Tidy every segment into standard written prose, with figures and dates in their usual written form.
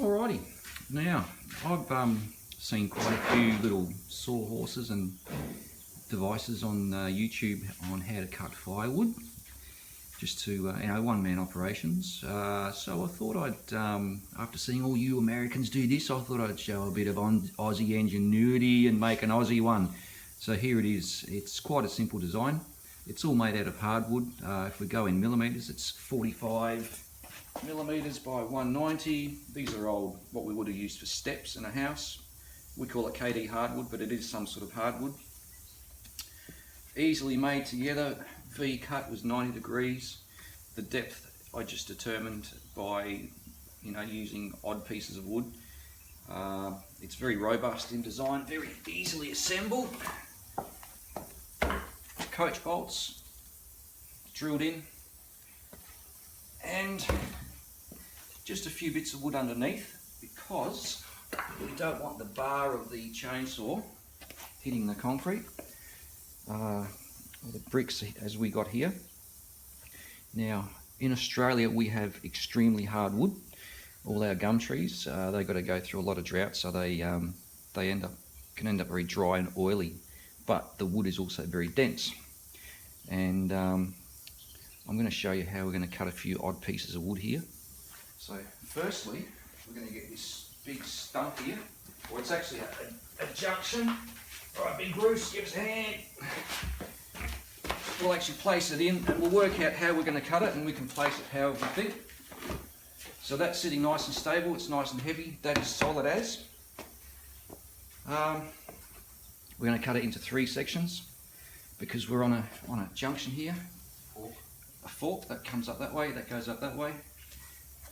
Alrighty, now I've seen quite a few little sawhorses and devices on YouTube on how to cut firewood, just to one-man operations. So I thought I'd, after seeing all you Americans do this, I thought I'd show a bit of Aussie ingenuity and make an Aussie one. So here it is. It's quite a simple design. It's all made out of hardwood. If we go in millimeters, it's 45 millimeters by 190. These are old, what we would have used for steps in a house. We call it KD hardwood, but it is some sort of hardwood. Easily made together. V cut was 90 degrees. The depth I just determined by using odd pieces of wood. It's very robust in design, very easily assembled. Coach bolts drilled in, and just a few bits of wood underneath, because we don't want the bar of the chainsaw hitting the concrete, or the bricks as we got here. Now in Australia we have extremely hard wood. All our gum trees, they've got to go through a lot of drought, so they can end up very dry and oily, but the wood is also very dense. And I'm going to show you how we're going to cut a few odd pieces of wood here. So firstly, we're going to get this big stump here, or it's actually a junction. All right, Big Bruce, give us a hand. We'll actually place it in, and we'll work out how we're going to cut it, and we can place it however we think. So that's sitting nice and stable, it's nice and heavy, that is solid as. We're going to cut it into 3 sections, because we're on a junction here, a fork that comes up that way, that goes up that way,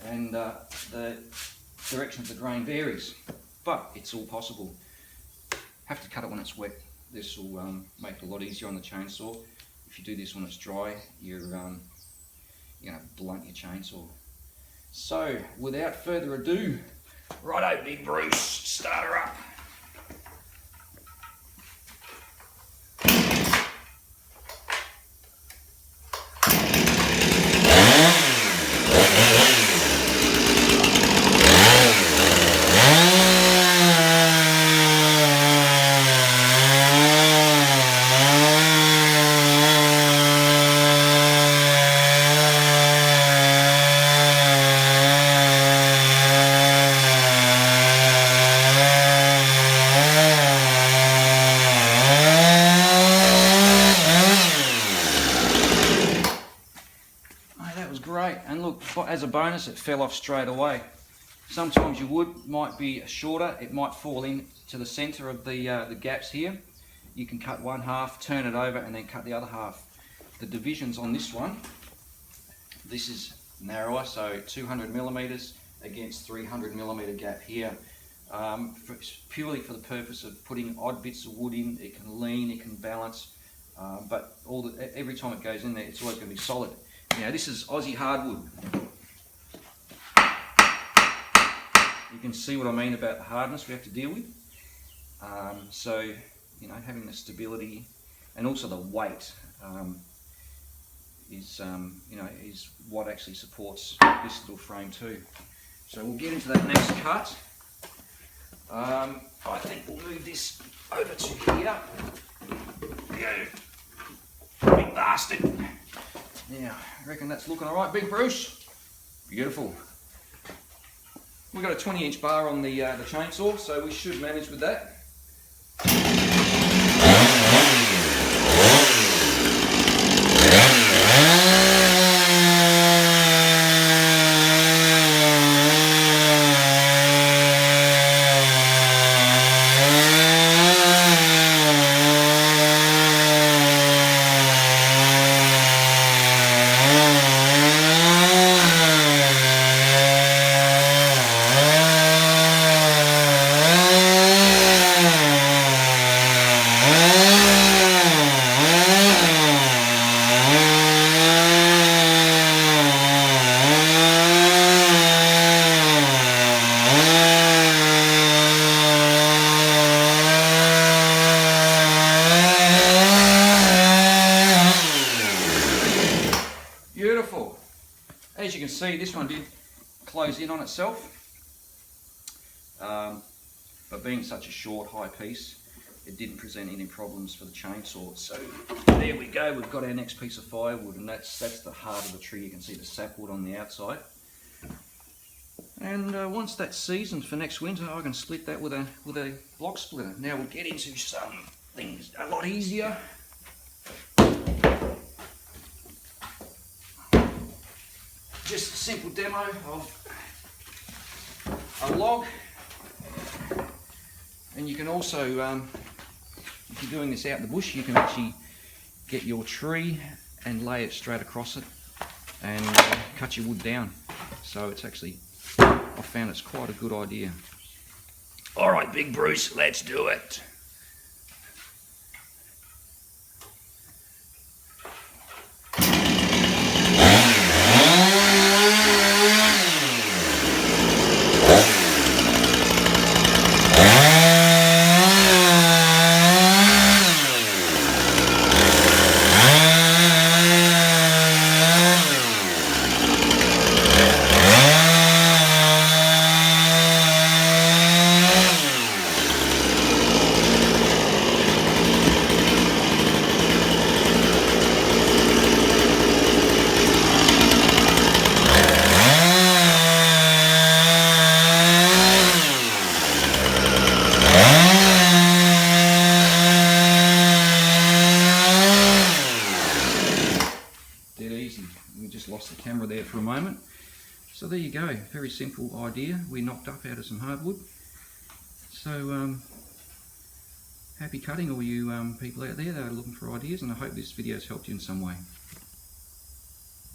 and the direction of the grain varies, but it's all possible. Have to cut it when it's wet. This will make it a lot easier on the chainsaw. If you do this when it's dry, you're going to blunt your chainsaw. So without further ado, righto Big Bruce, start her up. Great, and look, as a bonus, it fell off straight away. Sometimes your wood might be shorter, it might fall in to the center of the gaps here. You can cut one half, turn it over, and then cut the other half. The divisions on this one, this is narrower, so 200 millimeters against 300 millimeter gap here. Purely for the purpose of putting odd bits of wood in. It can lean, it can balance, but every time it goes in there, it's always going to be solid. Now this is Aussie hardwood. You can see what I mean about the hardness we have to deal with. So having the stability and also the weight is what actually supports this little frame too. So we'll get into that next cut. I think we'll move this over to here. Go, big bastard. Now, I reckon that's looking alright, Big Bruce. Beautiful. We've got a 20-inch bar on the chainsaw, so we should manage with that. Beautiful. As you can see, this one did close in on itself. but being such a short high piece, it didn't present any problems for the chainsaw. So there we go, we've got our next piece of firewood, and that's the heart of the tree. You can see the sapwood on the outside. And once that's seasoned for next winter, I can split that with a block splitter. Now we'll get into some things a lot easier. Just a simple demo of a log, and you can also, if you're doing this out in the bush, you can actually get your tree and lay it straight across it and cut your wood down. So it's actually, I found it's quite a good idea. All right, Big Bruce, let's do it. We just lost the camera there for a moment. So there you go, very simple idea we knocked up out of some hardwood. So happy cutting all you people out there that are looking for ideas, and I hope this video has helped you in some way.